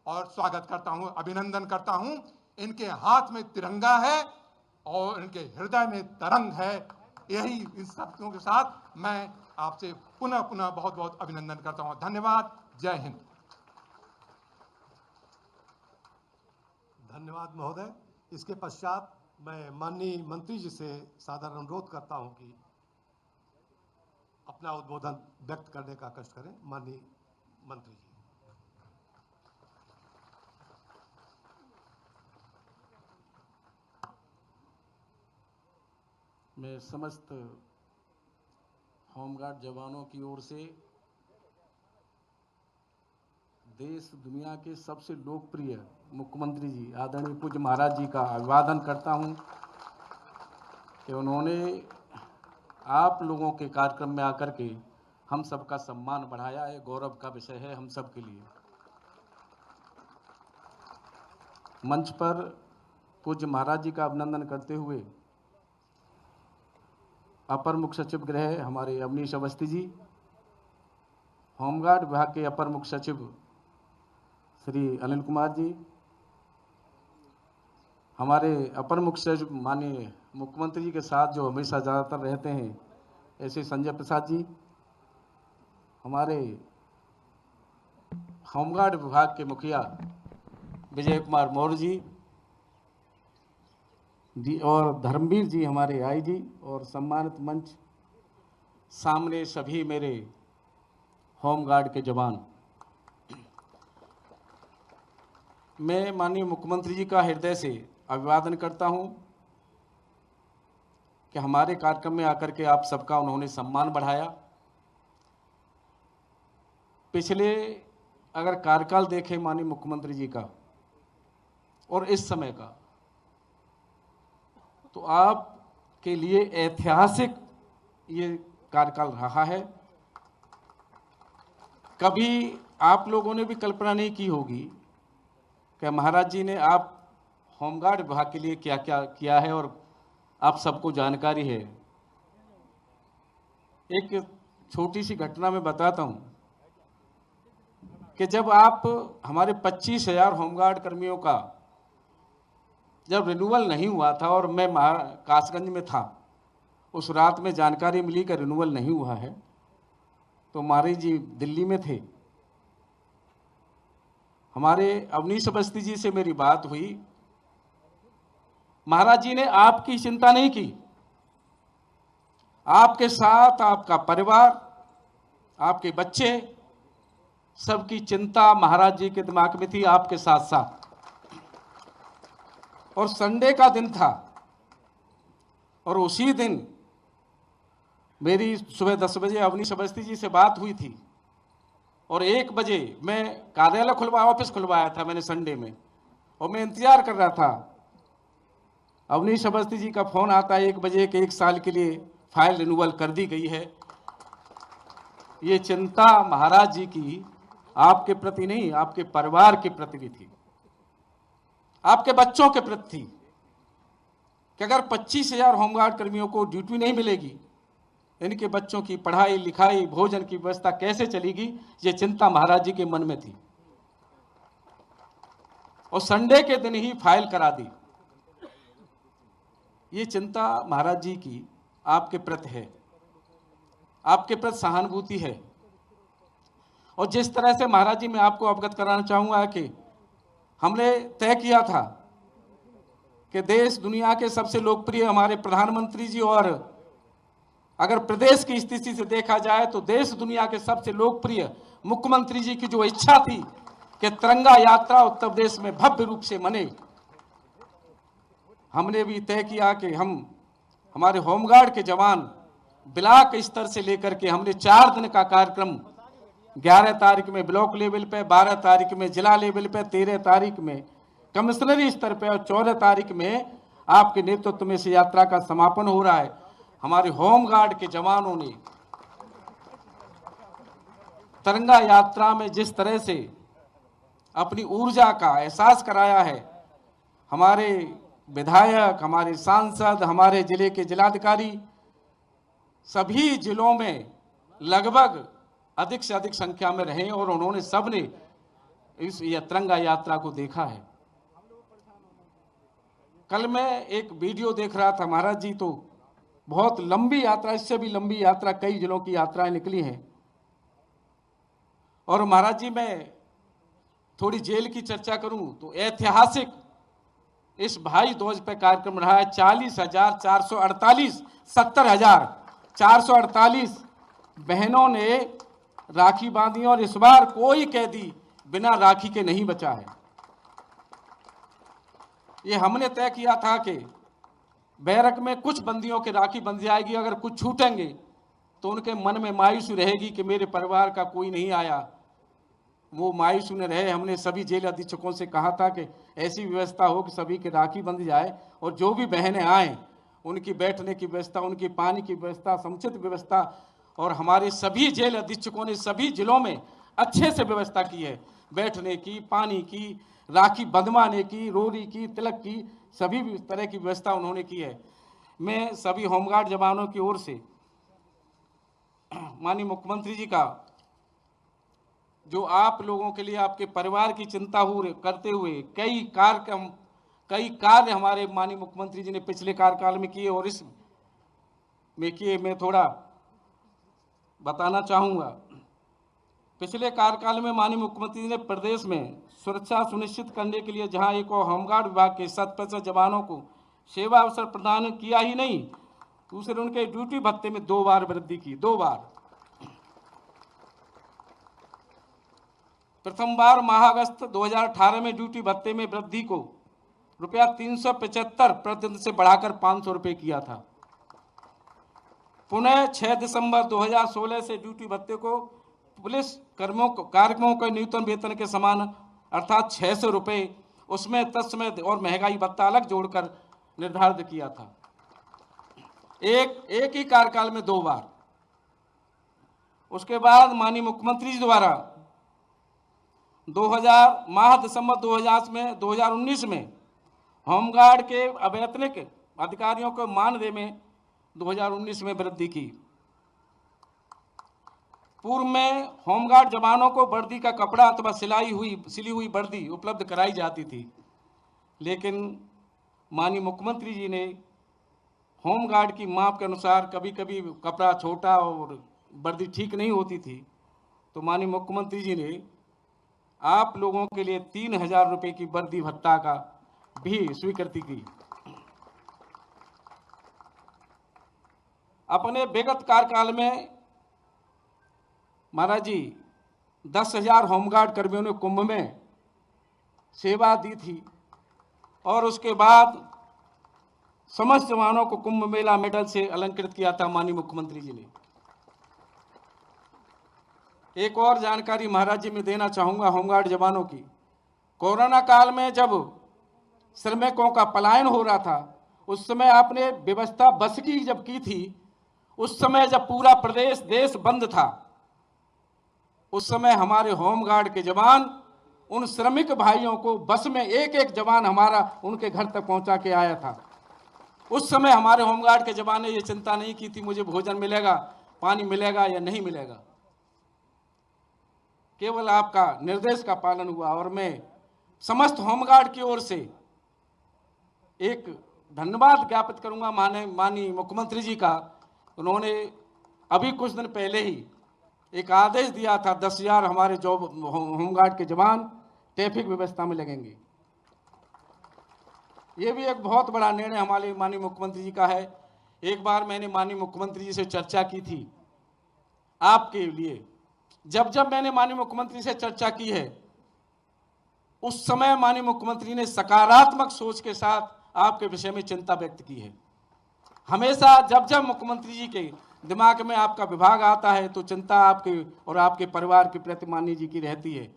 और स्वागत करता हूं, अभिनंदन करता हूं। इनके हाथ में तिरंगा है और इनके हृदय में तरंग है। यही इन शब्दों के साथ मैं आपसे पुनः पुनः बहुत बहुत अभिनंदन करता हूं। धन्यवाद। जय हिंद। धन्यवाद महोदय। इसके पश्चात मैं माननीय मंत्री जी से सादर अनुरोध करता हूं कि अपना उद्बोधन व्यक्त करने का कष्ट करें। माननीय मंत्री जी। मैं समस्त होमगार्ड जवानों की ओर से देश दुनिया के सबसे लोकप्रिय मुख्यमंत्री जी आदरणीय पूज्य महाराज जी का अभिवादन करता हूं कि उन्होंने आप लोगों के कार्यक्रम में आकर के हम सबका सम्मान बढ़ाया है। गौरव का विषय है हम सब के लिए। मंच पर पूज्य महाराज जी का अभिनंदन करते हुए अपर मुख्य सचिव गृह हमारे अवनीश अवस्थी जी, होमगार्ड विभाग के अपर मुख्य सचिव श्री अनिल कुमार जी, हमारे अपर मुख्य सचिव माननीय मुख्यमंत्री जी के साथ जो हमेशा ज़्यादातर रहते हैं ऐसे संजय प्रसाद जी, हमारे होमगार्ड विभाग के मुखिया विजय कुमार मौर्य जी और धर्मवीर जी हमारे आईजी, और सम्मानित मंच सामने सभी मेरे होमगार्ड के जवान। मैं माननीय मुख्यमंत्री जी का हृदय से अभिवादन करता हूं कि हमारे कार्यक्रम में आकर के आप सबका उन्होंने सम्मान बढ़ाया। पिछले अगर कार्यकाल देखें माननीय मुख्यमंत्री जी का और इस समय का, तो आपके लिए ऐतिहासिक ये कार्यकाल रहा है। कभी आप लोगों ने भी कल्पना नहीं की होगी कि महाराज जी ने आप होमगार्ड विभाग के लिए क्या क्या किया है, और आप सबको जानकारी है। एक छोटी सी घटना मैं बताता हूं कि जब आप हमारे 25,000 होमगार्ड कर्मियों का जब रिन्यूअल नहीं हुआ था और मैं कासगंज में था, उस रात में जानकारी मिली कि रिन्यूअल नहीं हुआ है, तो महाराज जी दिल्ली में थे। हमारे अवनीश अवस्थी जी से मेरी बात हुई। महाराज जी ने आपकी चिंता नहीं की, आपके साथ आपका परिवार, आपके बच्चे, सबकी चिंता महाराज जी के दिमाग में थी, आपके साथ साथ। और संडे का दिन था और उसी दिन मेरी सुबह 10 बजे अवनीश अवस्थी जी से बात हुई थी और 1 बजे मैं कार्यालय ऑफिस खुलवाया था मैंने संडे में, और मैं इंतजार कर रहा था। अवनीश अवस्थी जी का फोन आता है 1 बजे के 1 साल के लिए फाइल रिन्यूअल कर दी गई है। ये चिंता महाराज जी की आपके प्रति नहीं, आपके परिवार के प्रति भी थी, आपके बच्चों के प्रति थी कि अगर 25,000 होमगार्ड कर्मियों को ड्यूटी नहीं मिलेगी, इनके बच्चों की पढ़ाई लिखाई भोजन की व्यवस्था कैसे चलेगी, ये चिंता महाराज जी के मन में थी। और संडे के दिन ही फाइल करा दी। ये चिंता महाराज जी की आपके प्रति है, आपके प्रति सहानुभूति है। और जिस तरह से महाराज जी मैं आपको अवगत कराना चाहूंगा कि हमने तय किया था कि देश दुनिया के सबसे लोकप्रिय हमारे प्रधानमंत्री जी, और अगर प्रदेश की स्थिति से देखा जाए तो देश दुनिया के सबसे लोकप्रिय मुख्यमंत्री जी की जो इच्छा थी कि तिरंगा यात्रा उत्तर प्रदेश में भव्य रूप से मने, हमने भी तय किया कि हम हमारे होमगार्ड के जवान ब्लॉक स्तर से लेकर के हमने 4 दिन का कार्यक्रम 11 तारीख में ब्लॉक लेवल पे, 12 तारीख में जिला लेवल पे, 13 तारीख में कमिश्नरी स्तर पे और 14 तारीख में आपके नेतृत्व में इस यात्रा का समापन हो रहा है। हमारे होमगार्ड के जवानों ने तिरंगा यात्रा में जिस तरह से अपनी ऊर्जा का एहसास कराया है, हमारे विधायक, हमारे सांसद, हमारे जिले के जिलाधिकारी सभी जिलों में लगभग अधिक से अधिक संख्या में रहे और उन्होंने सबने इस तिरंगा यात्रा को देखा है। कल मैं एक वीडियो देख रहा था महाराज जी, तो बहुत लंबी यात्रा, इससे भी लंबी यात्रा, कई जिलों की यात्राएं निकली हैं। और महाराज जी, मैं थोड़ी जेल की चर्चा करूं तो ऐतिहासिक इस भाई ध्वज पे कार्यक्रम रहा है। 40,448 70,448 बहनों ने राखी बांधी और इस बार कोई कैदी बिना राखी के नहीं बचा है। ये हमने तय किया था कि बैरक में कुछ बंदियों के राखी बंध जाएगी, अगर कुछ छूटेंगे तो उनके मन में मायूसी रहेगी कि मेरे परिवार का कोई नहीं आया, वो मायूस न रहे। हमने सभी जेल अधीक्षकों से कहा था कि ऐसी व्यवस्था हो कि सभी के राखी बंध जाए और जो भी बहनें आएँ उनकी बैठने की व्यवस्था, उनकी पानी की व्यवस्था, समुचित व्यवस्था, और हमारे सभी जेल अधीक्षकों ने सभी जिलों में अच्छे से व्यवस्था की है, बैठने की, पानी की, राखी बंधवाने की, रोरी की, तिलक की, सभी तरह की व्यवस्था उन्होंने की है। मैं सभी होमगार्ड जवानों की ओर से माननीय मुख्यमंत्री जी का, जो आप लोगों के लिए, आपके परिवार की चिंता करते हुए कई कार्य हमारे माननीय मुख्यमंत्री जी ने पिछले कार्यकाल में किए और इस में किए, मैं थोड़ा बताना चाहूँगा। पिछले कार्यकाल में माननीय मुख्यमंत्री जी ने प्रदेश में सुरक्षा सुनिश्चित करने के लिए जहां एक और होमगार्ड विभाग के 100% जवानों को सेवा अवसर प्रदान किया ही नहीं, दूसरे उनके ड्यूटी भत्ते में 2 बार वृद्धि की। 2 बार। प्रथम बार माह अगस्त 2018 में ड्यूटी भत्ते में वृद्धि को रुपया 375 प्रतिदिन से बढ़ाकर 500 रुपये किया था। पुनः 6 दिसंबर 2016 से ड्यूटी भत्ते को पुलिस कार्मिकों के न्यूनतम वेतन के समान अर्थात 600 रुपये, उसमें तत्समय और महंगाई भत्ता अलग जोड़कर निर्धारित किया था। एक ही कार्यकाल में 2 बार। उसके बाद माननीय मुख्यमंत्री जी द्वारा दिसंबर 2019 में होमगार्ड के अवैतनिक अधिकारियों को मानदेय में 2019 में वृद्धि की। पूर्व में होमगार्ड जवानों को वर्दी का कपड़ा अथवा सिली हुई वर्दी उपलब्ध कराई जाती थी, लेकिन माननीय मुख्यमंत्री जी ने होमगार्ड की माप के अनुसार कभी कभी कपड़ा छोटा और वर्दी ठीक नहीं होती थी, तो माननीय मुख्यमंत्री जी ने आप लोगों के लिए 3,000 रुपये की वर्दी भत्ता का भी स्वीकृति की। अपने विगत कार्यकाल में महाराज जी 10,000 होमगार्ड कर्मियों ने कुंभ में सेवा दी थी और उसके बाद समस्त जवानों को कुंभ मेला मेडल से अलंकृत किया था माननीय मुख्यमंत्री जी ने। एक और जानकारी महाराज जी मैं देना चाहूँगा होमगार्ड जवानों की। कोरोना काल में जब श्रमिकों का पलायन हो रहा था, उस समय आपने व्यवस्था बस की जब की थी, उस समय जब पूरा प्रदेश देश बंद था, उस समय हमारे होमगार्ड के जवान उन श्रमिक भाइयों को बस में एक जवान हमारा उनके घर तक पहुंचा के आया था। उस समय हमारे होमगार्ड के जवान ने ये चिंता नहीं की थी मुझे भोजन मिलेगा, पानी मिलेगा या नहीं मिलेगा, केवल आपका निर्देश का पालन हुआ। और मैं समस्त होमगार्ड की ओर से एक धन्यवाद ज्ञापित करूंगा माननीय मुख्यमंत्री जी का। उन्होंने अभी कुछ दिन पहले ही एक आदेश दिया था 10,000 हमारे जॉब होमगार्ड के जवान ट्रैफिक व्यवस्था में लगेंगे। ये भी एक बहुत बड़ा निर्णय हमारे माननीय मुख्यमंत्री जी का है। एक बार मैंने माननीय मुख्यमंत्री जी से चर्चा की थी आपके लिए। जब मैंने माननीय मुख्यमंत्री से चर्चा की है, उस समय माननीय मुख्यमंत्री ने सकारात्मक सोच के साथ आपके विषय में चिंता व्यक्त की है। हमेशा जब मुख्यमंत्री जी के दिमाग में आपका विभाग आता है तो चिंता आपके और आपके परिवार के प्रति माननीय जी की रहती है।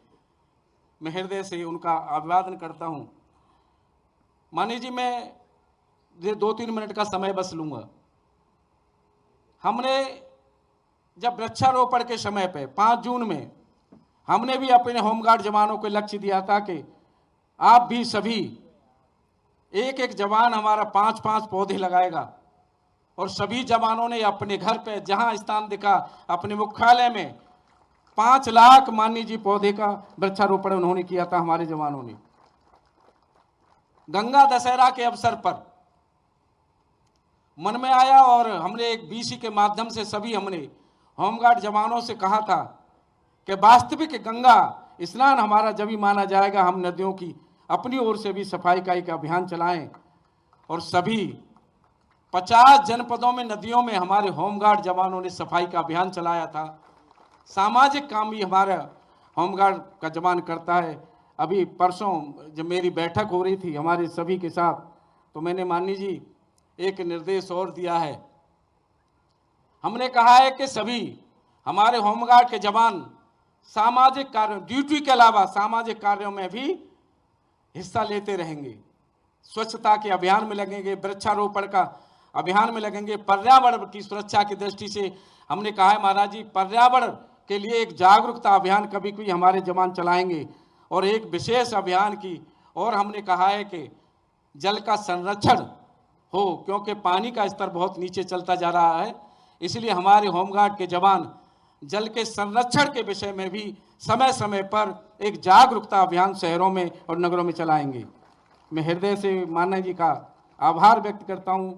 मैं हृदय से उनका अभिवादन करता हूं। माननीय जी, मैं ये 2-3 मिनट का समय बस लूंगा। हमने जब वृक्षारोपण के समय पे 5 जून में हमने भी अपने होमगार्ड जवानों को लक्ष्य दिया था कि आप भी सभी एक जवान हमारा 5-5 पौधे लगाएगा, और सभी जवानों ने अपने घर पे जहां स्थान दिखा अपने मुख्यालय में 5 लाख माननीय जी पौधे का वृक्षारोपण उन्होंने किया था हमारे जवानों ने। गंगा दशहरा के अवसर पर मन में आया और हमने एक बीसी के माध्यम से सभी हमने होमगार्ड जवानों से कहा था कि वास्तविक गंगा स्नान हमारा जब ही माना जाएगा हम नदियों की अपनी ओर से भी सफाई का एक अभियान चलाएं। और सभी 50 जनपदों में नदियों में हमारे होमगार्ड जवानों ने सफाई का अभियान चलाया था। सामाजिक काम भी हमारा होमगार्ड का जवान करता है। अभी परसों जब मेरी बैठक हो रही थी हमारे सभी के साथ, तो मैंने माननीय जी एक निर्देश और दिया है। हमने कहा है कि सभी हमारे होमगार्ड के जवान सामाजिक कार्यों, ड्यूटी के अलावा सामाजिक कार्यों में भी हिस्सा लेते रहेंगे। स्वच्छता के अभियान में लगेंगे, वृक्षारोपण का अभियान में लगेंगे। पर्यावरण की सुरक्षा की दृष्टि से हमने कहा है महाराज जी, पर्यावरण के लिए एक जागरूकता अभियान कभी कोई हमारे जवान चलाएंगे। और एक विशेष अभियान की और हमने कहा है कि जल का संरक्षण हो, क्योंकि पानी का स्तर बहुत नीचे चलता जा रहा है। इसलिए हमारे होमगार्ड के जवान जल के संरक्षण के विषय में भी समय समय पर एक जागरूकता अभियान शहरों में और नगरों में चलाएंगे। मैं हृदय से माननीय जी का आभार व्यक्त करता हूं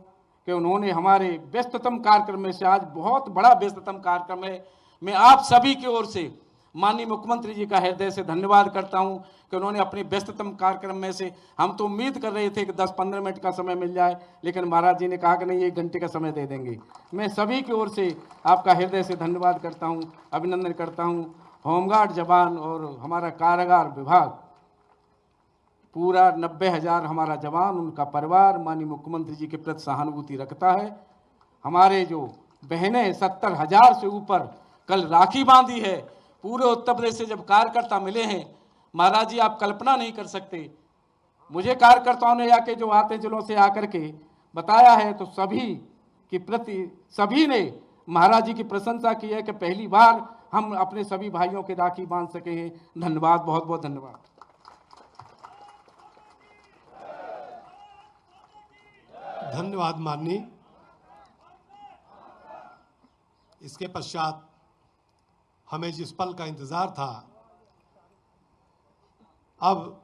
कि उन्होंने हमारे व्यस्ततम कार्यक्रम में से, आज बहुत बड़ा व्यस्ततम कार्यक्रम है, मैं आप सभी की ओर से माननीय मुख्यमंत्री जी का हृदय से धन्यवाद करता हूं कि उन्होंने अपने व्यस्ततम कार्यक्रम में से, हम तो उम्मीद कर रहे थे कि 10-15 मिनट का समय मिल जाए, लेकिन महाराज जी ने कहा कि नहीं 1 घंटे का समय दे देंगे। मैं सभी की ओर से आपका हृदय से धन्यवाद करता हूं, अभिनंदन करता हूं। होमगार्ड जवान और हमारा कारागार विभाग पूरा 90,000 हमारा जवान, उनका परिवार माननीय मुख्यमंत्री जी के प्रति सहानुभूति रखता है। हमारे जो बहनें 70,000 से ऊपर कल राखी बांधी है। पूरे उत्तर प्रदेश से जब कार्यकर्ता मिले हैं महाराज जी, आप कल्पना नहीं कर सकते। मुझे कार्यकर्ताओं ने आके जो आते जिलों से आकर के बताया है, तो सभी के प्रति सभी ने महाराज जी की प्रशंसा की है कि पहली बार हम अपने सभी भाइयों के राखी बांध सके हैं। धन्यवाद, बहुत बहुत धन्यवाद। धन्यवाद माननीय। इसके पश्चात हमें जिस पल का इंतजार था, अब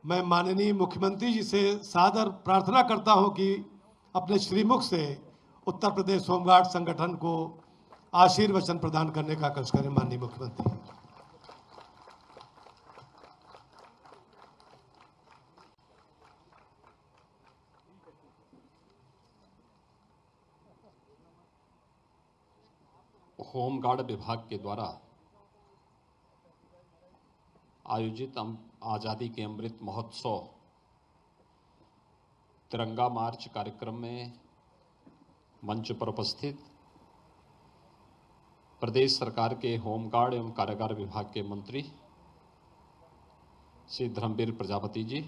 मैं माननीय मुख्यमंत्री जी से सादर प्रार्थना करता हूं कि अपने श्रीमुख से उत्तर प्रदेश होमगार्ड संगठन को आशीर्वचन प्रदान करने का कष्ट करें। माननीय मुख्यमंत्री। होमगार्ड विभाग के द्वारा आयोजित आज़ादी के अमृत महोत्सव तिरंगा मार्च कार्यक्रम में मंच पर उपस्थित प्रदेश सरकार के होमगार्ड एवं कारागार विभाग के मंत्री श्री धर्मवीर प्रजापति जी,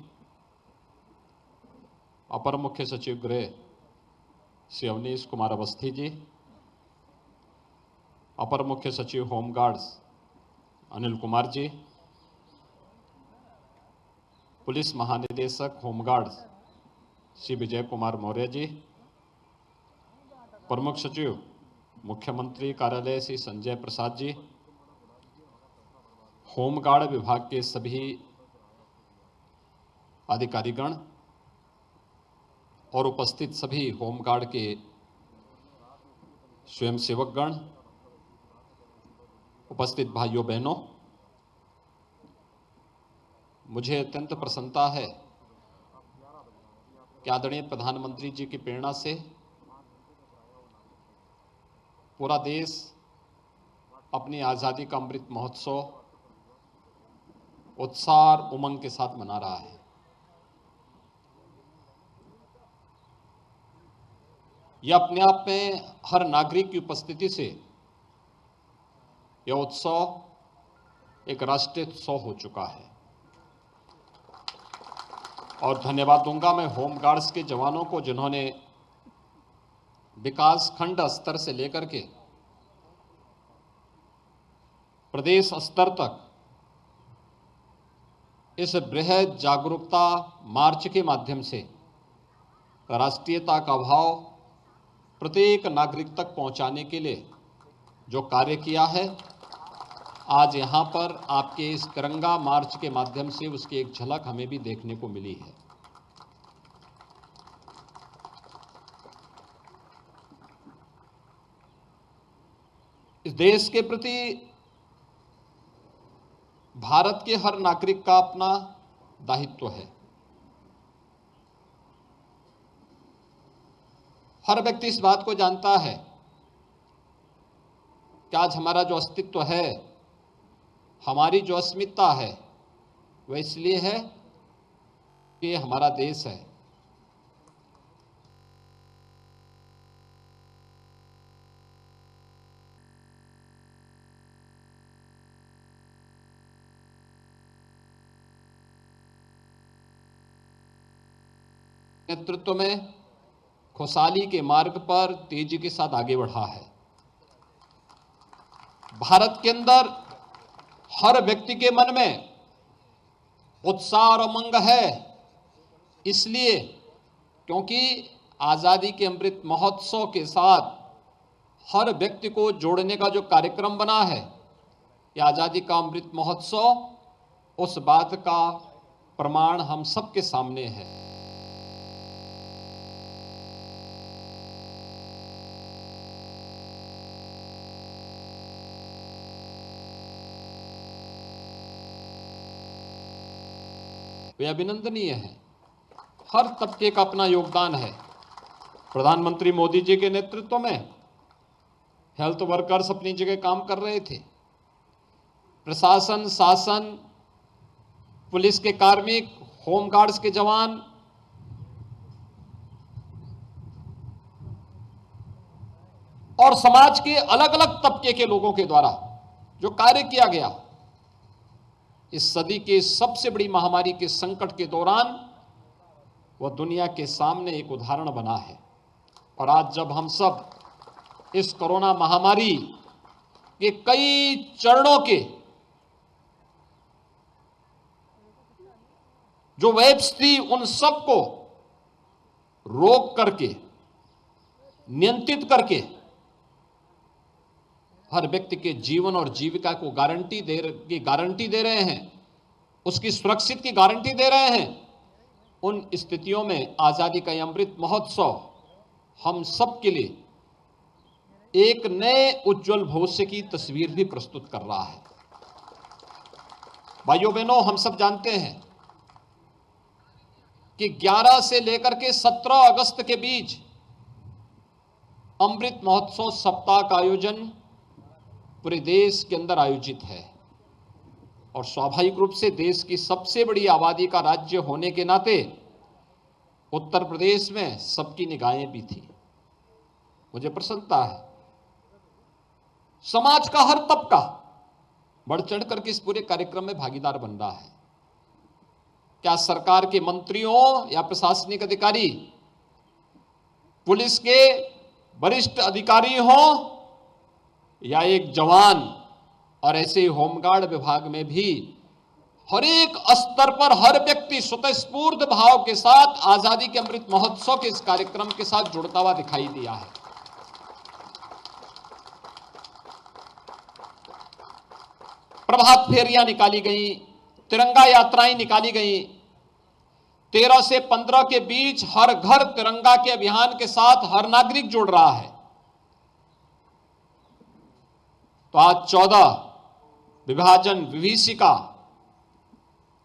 अपर मुख्य सचिव गृह श्री अवनीश कुमार अवस्थी जी, अपर मुख्य सचिव होमगार्ड्स अनिल कुमार जी, पुलिस महानिदेशक होमगार्ड्स श्री विजय कुमार मौर्य जी, प्रमुख सचिव मुख्यमंत्री कार्यालय श्री संजय प्रसाद जी, होमगार्ड विभाग के सभी अधिकारीगण और उपस्थित सभी होमगार्ड के स्वयंसेवकगण, उपस्थित भाइयों बहनों, मुझे अत्यंत प्रसन्नता है कि आदरणीय प्रधानमंत्री जी की प्रेरणा से पूरा देश अपनी आज़ादी का अमृत महोत्सव उत्साह और उमंग के साथ मना रहा है। यह अपने आप में हर नागरिक की उपस्थिति से यह उत्सव एक राष्ट्रीय उत्सव हो चुका है। और धन्यवाद दूंगा मैं होमगार्ड्स के जवानों को, जिन्होंने विकास खंड स्तर से लेकर के प्रदेश स्तर तक इस बृहद जागरूकता मार्च के माध्यम से राष्ट्रीयता का भाव प्रत्येक नागरिक तक पहुंचाने के लिए जो कार्य किया है, आज यहाँ पर आपके इस तिरंगा मार्च के माध्यम से उसकी एक झलक हमें भी देखने को मिली है। इस देश के प्रति भारत के हर नागरिक का अपना दायित्व है। हर व्यक्ति इस बात को जानता है कि आज हमारा जो अस्तित्व है, हमारी जो अस्मिता है, वह इसलिए है कि ये हमारा देश है। नेतृत्व में खुशहाली के मार्ग पर तेजी के साथ आगे बढ़ा है। भारत के अंदर हर व्यक्ति के मन में उत्साह और उमंग है, इसलिए क्योंकि आजादी के अमृत महोत्सव के साथ हर व्यक्ति को जोड़ने का जो कार्यक्रम बना है, यह आजादी का अमृत महोत्सव उस बात का प्रमाण हम सबके सामने है। वे अभिनंदनीय है। हर तबके का अपना योगदान है। प्रधानमंत्री मोदी जी के नेतृत्व में हेल्थ वर्कर्स अपनी जगह काम कर रहे थे। प्रशासन, शासन, पुलिस के कार्मिक, होम गार्ड्स के जवान, और समाज के अलग अलग तबके के लोगों के द्वारा जो कार्य किया गया, इस सदी के सबसे बड़ी महामारी के संकट के दौरान वह दुनिया के सामने एक उदाहरण बना है। और आज जब हम सब इस कोरोना महामारी के कई चरणों के जो वेव्स थी, उन सबको रोक करके, नियंत्रित करके हर व्यक्ति के जीवन और जीविका को गारंटी दे रहे हैं, उसकी सुरक्षित की गारंटी दे रहे हैं, उन स्थितियों में आजादी का अमृत महोत्सव हम सब के लिए एक नए उज्जवल भविष्य की तस्वीर भी प्रस्तुत कर रहा है। भाइयों बहनों, हम सब जानते हैं कि 11 से लेकर के 17 अगस्त के बीच अमृत महोत्सव सप्ताह का आयोजन पूरे देश के अंदर आयोजित है। और स्वाभाविक रूप से देश की सबसे बड़ी आबादी का राज्य होने के नाते उत्तर प्रदेश में सबकी निगाहें भी थी। मुझे प्रसन्नता है, समाज का हर तबका बढ़ चढ़ करके इस पूरे कार्यक्रम में भागीदार बन रहा है। क्या सरकार के मंत्रियों या प्रशासनिक अधिकारी, पुलिस के वरिष्ठ अधिकारी हों या एक जवान, और ऐसे ही होमगार्ड विभाग में भी हर एक स्तर पर हर व्यक्ति स्वतःस्फूर्त भाव के साथ आजादी के अमृत महोत्सव के इस कार्यक्रम के साथ जुड़ता हुआ दिखाई दिया है। प्रभात फेरियां निकाली गई, तिरंगा यात्राएं निकाली गई। 13 से 15 के बीच हर घर तिरंगा के अभियान के साथ हर नागरिक जुड़ रहा है। तो आज 14 विभाजन विभीषिका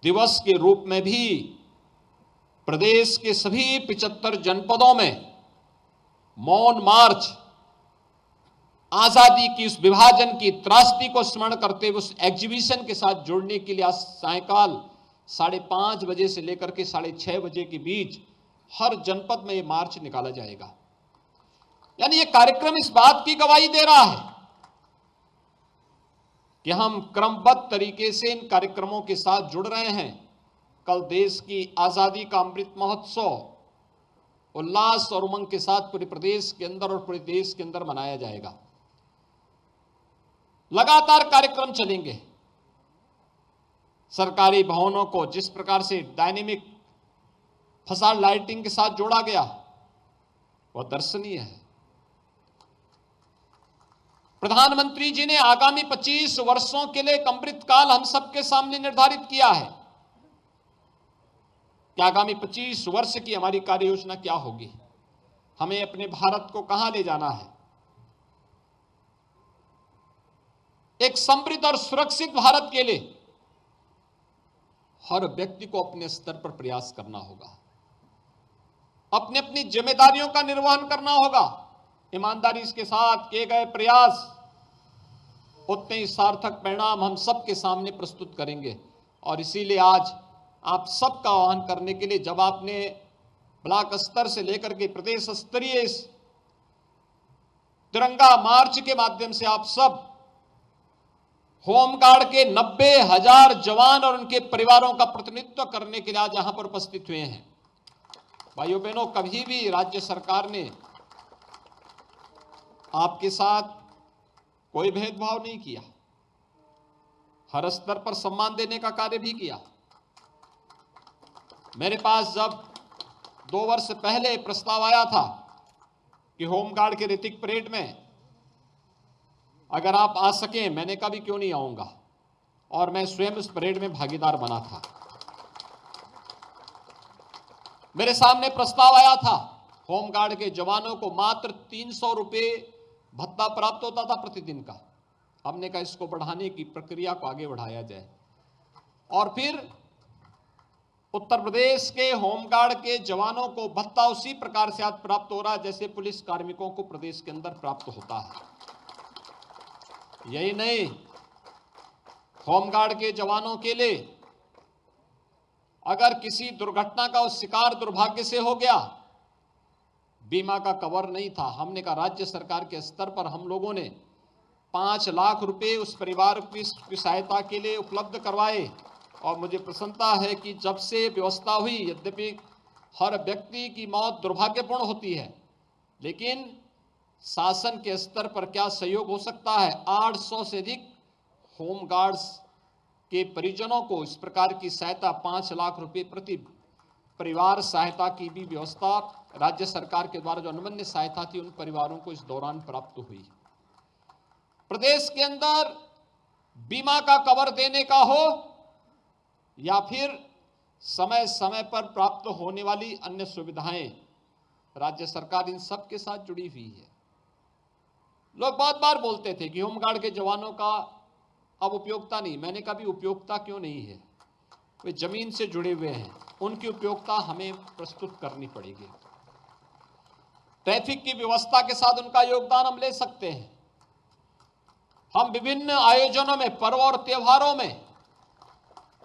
दिवस के रूप में भी प्रदेश के सभी 75 जनपदों में मौन मार्च आजादी की उस विभाजन की त्रासदी को स्मरण करते हुए उस एग्जीबिशन के साथ जुड़ने के लिए आज सायंकाल 5:30 बजे से लेकर के 6:30 बजे के बीच हर जनपद में ये मार्च निकाला जाएगा। यानी ये कार्यक्रम इस बात की गवाही दे रहा है कि हम क्रमबद्ध तरीके से इन कार्यक्रमों के साथ जुड़ रहे हैं। कल देश की आजादी का अमृत महोत्सव उल्लास और उमंग के साथ पूरे प्रदेश के अंदर और पूरे देश के अंदर मनाया जाएगा। लगातार कार्यक्रम चलेंगे। सरकारी भवनों को जिस प्रकार से डायनेमिक फसाड लाइटिंग के साथ जोड़ा गया, वह दर्शनीय है। प्रधानमंत्री जी ने आगामी 25 वर्षों के लिए एक अमृतकाल हम सबके सामने निर्धारित किया है कि आगामी 25 वर्ष की हमारी कार्य योजना क्या होगी, हमें अपने भारत को कहां ले जाना है। एक समृद्ध और सुरक्षित भारत के लिए हर व्यक्ति को अपने स्तर पर प्रयास करना होगा, अपनी अपनी जिम्मेदारियों का निर्वहन करना होगा। ईमानदारी के साथ किए गए प्रयास उतने ही सार्थक परिणाम हम सबके सामने प्रस्तुत करेंगे। और इसीलिए आज आप सबका आह्वान करने के लिए, जब आपने ब्लॉक स्तर से लेकर के प्रदेश स्तरीय इस तिरंगा मार्च के माध्यम से आप सब होमगार्ड के 90,000 जवान और उनके परिवारों का प्रतिनिधित्व करने के लिए आज यहां पर उपस्थित हुए हैं। भाइयों बहनों, कभी भी राज्य सरकार ने आपके साथ कोई भेदभाव नहीं किया, हर स्तर पर सम्मान देने का कार्य भी किया। मेरे पास जब 2 वर्ष पहले प्रस्ताव आया था कि होमगार्ड के ऋतिक परेड में अगर आप आ सकें, मैंने कहा भी क्यों नहीं आऊंगा, और मैं स्वयं इस परेड में भागीदार बना था। मेरे सामने प्रस्ताव आया था, होमगार्ड के जवानों को मात्र 300 रुपए भत्ता प्राप्त होता था प्रतिदिन का। हमने कहा इसको बढ़ाने की प्रक्रिया को आगे बढ़ाया जाए, और फिर उत्तर प्रदेश के होमगार्ड के जवानों को भत्ता उसी प्रकार से आज प्राप्त हो रहा है जैसे पुलिस कार्मिकों को प्रदेश के अंदर प्राप्त होता है। यही नहीं, होमगार्ड के जवानों के लिए अगर किसी दुर्घटना का शिकार दुर्भाग्य से हो गया, बीमा का कवर नहीं था, हमने कहा राज्य सरकार के स्तर पर हम लोगों ने 5 लाख रुपए उस परिवार की सहायता के लिए उपलब्ध करवाए। और मुझे प्रसन्नता है कि जब से व्यवस्था हुई, यद्यपि हर व्यक्ति की मौत दुर्भाग्यपूर्ण होती है, लेकिन शासन के स्तर पर क्या सहयोग हो सकता है। 800 से अधिक होमगार्ड्स के परिजनों को इस प्रकार की सहायता 5 लाख रुपए प्रति परिवार सहायता की भी व्यवस्था राज्य सरकार के द्वारा जो अनुमन्य सहायता थी उन परिवारों को इस दौरान प्राप्त हुई। प्रदेश के अंदर बीमा का कवर देने का हो या फिर समय समय पर प्राप्त होने वाली अन्य सुविधाएं, राज्य सरकार इन सब के साथ जुड़ी हुई है। लोग बहुत बार बोलते थे कि होमगार्ड के जवानों का अब उपयोगिता नहीं, मैंने कहा भी उपयोगिता क्यों नहीं है, वे जमीन से जुड़े हुए हैं, उनकी उपयोगिता हमें प्रस्तुत करनी पड़ेगी। ट्रैफिक की व्यवस्था के साथ उनका योगदान हम ले सकते हैं। हम विभिन्न आयोजनों में, पर्व और त्योहारों में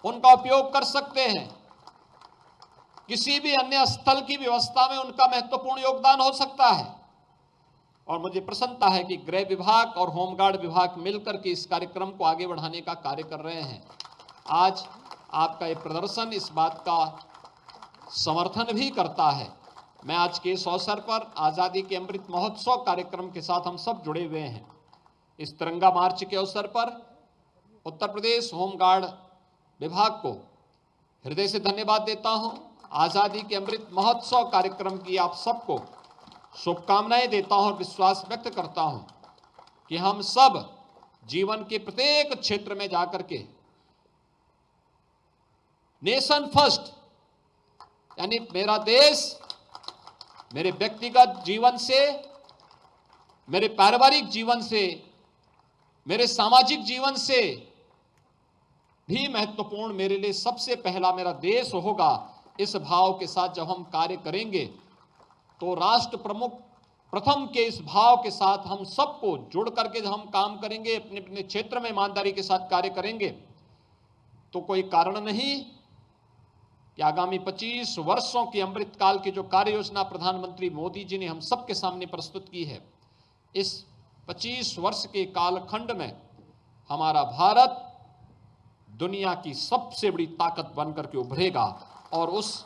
उनका उपयोग कर सकते हैं। किसी भी अन्य स्थल की व्यवस्था में उनका महत्वपूर्ण योगदान हो सकता है। और मुझे प्रसन्नता है कि गृह विभाग और होमगार्ड विभाग मिलकर के इस कार्यक्रम को आगे बढ़ाने का कार्य कर रहे हैं। आज आपका ये प्रदर्शन इस बात का समर्थन भी करता है। मैं आज के इस अवसर पर आज़ादी के अमृत महोत्सव कार्यक्रम के साथ हम सब जुड़े हुए हैं। इस तिरंगा मार्च के अवसर पर उत्तर प्रदेश होमगार्ड विभाग को हृदय से धन्यवाद देता हूं। आज़ादी के अमृत महोत्सव कार्यक्रम की आप सबको शुभकामनाएं देता हूं और विश्वास व्यक्त करता हूं कि हम सब जीवन के प्रत्येक क्षेत्र में जाकर के नेशन फर्स्ट, यानी मेरा देश, मेरे व्यक्तिगत जीवन से, मेरे पारिवारिक जीवन से, मेरे सामाजिक जीवन से भी महत्वपूर्ण मेरे लिए सबसे पहला मेरा देश होगा। इस भाव के साथ जब हम कार्य करेंगे तो राष्ट्र प्रमुख प्रथम के इस भाव के साथ हम सबको जुड़ करके जब हम काम करेंगे, अपने अपने क्षेत्र में ईमानदारी के साथ कार्य करेंगे, तो कोई कारण नहीं कि आगामी 25 वर्षों की अमृतकाल की जो कार्य योजना प्रधानमंत्री मोदी जी ने हम सबके सामने प्रस्तुत की है, इस 25 वर्ष के कालखंड में हमारा भारत दुनिया की सबसे बड़ी ताकत बनकर के उभरेगा। और उस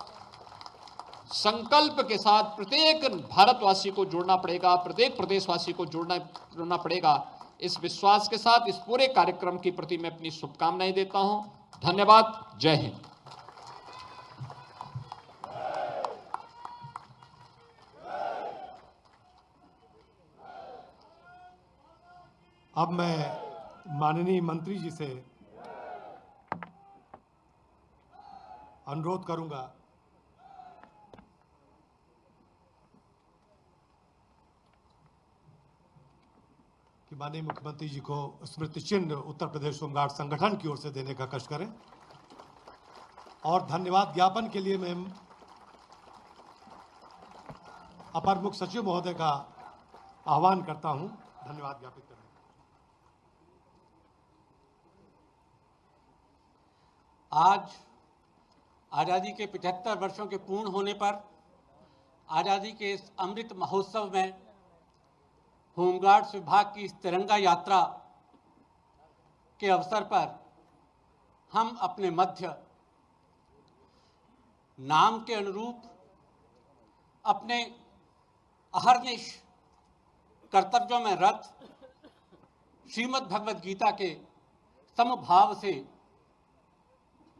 संकल्प के साथ प्रत्येक भारतवासी को जुड़ना पड़ेगा, प्रत्येक प्रदेशवासी को जुड़ना पड़ेगा। इस विश्वास के साथ इस पूरे कार्यक्रम के प्रति मैं अपनी शुभकामनाएं देता हूं। धन्यवाद। जय हिंद। अब मैं माननीय मंत्री जी से अनुरोध करूंगा कि माननीय मुख्यमंत्री जी को स्मृति चिन्ह उत्तर प्रदेश होमगार्ड संगठन की ओर से देने का कष्ट करें। और धन्यवाद ज्ञापन के लिए मैं अपर मुख्य सचिव महोदय का आह्वान करता हूं धन्यवाद ज्ञापित करने। आज आज़ादी के 75 वर्षों के पूर्ण होने पर आज़ादी के इस अमृत महोत्सव में होमगार्ड्स विभाग की इस तिरंगा यात्रा के अवसर पर हम अपने मध्य नाम के अनुरूप अपने अहर्निश कर्तव्यों में रत श्रीमद् भगवद गीता के समभाव से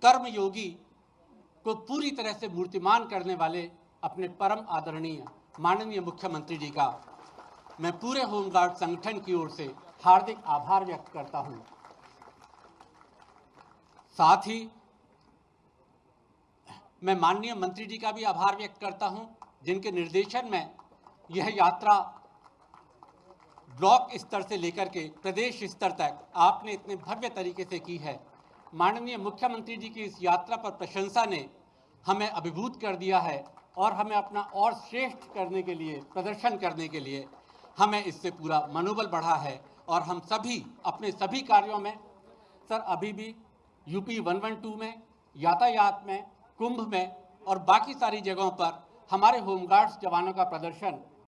कर्मयोगी को पूरी तरह से मूर्तिमान करने वाले अपने परम आदरणीय माननीय मुख्यमंत्री जी का मैं पूरे होमगार्ड संगठन की ओर से हार्दिक आभार व्यक्त करता हूं। साथ ही मैं माननीय मंत्री जी का भी आभार व्यक्त करता हूं, जिनके निर्देशन में यह यात्रा ब्लॉक स्तर से लेकर के प्रदेश स्तर तक आपने इतने भव्य तरीके से की है। माननीय मुख्यमंत्री जी की इस यात्रा पर प्रशंसा ने हमें अभिभूत कर दिया है और हमें अपना और श्रेष्ठ करने के लिए, प्रदर्शन करने के लिए हमें इससे पूरा मनोबल बढ़ा है। और हम सभी अपने सभी कार्यों में सर अभी भी यूपी 112 में, यातायात में, कुंभ में और बाकी सारी जगहों पर हमारे होमगार्ड्स जवानों का प्रदर्शन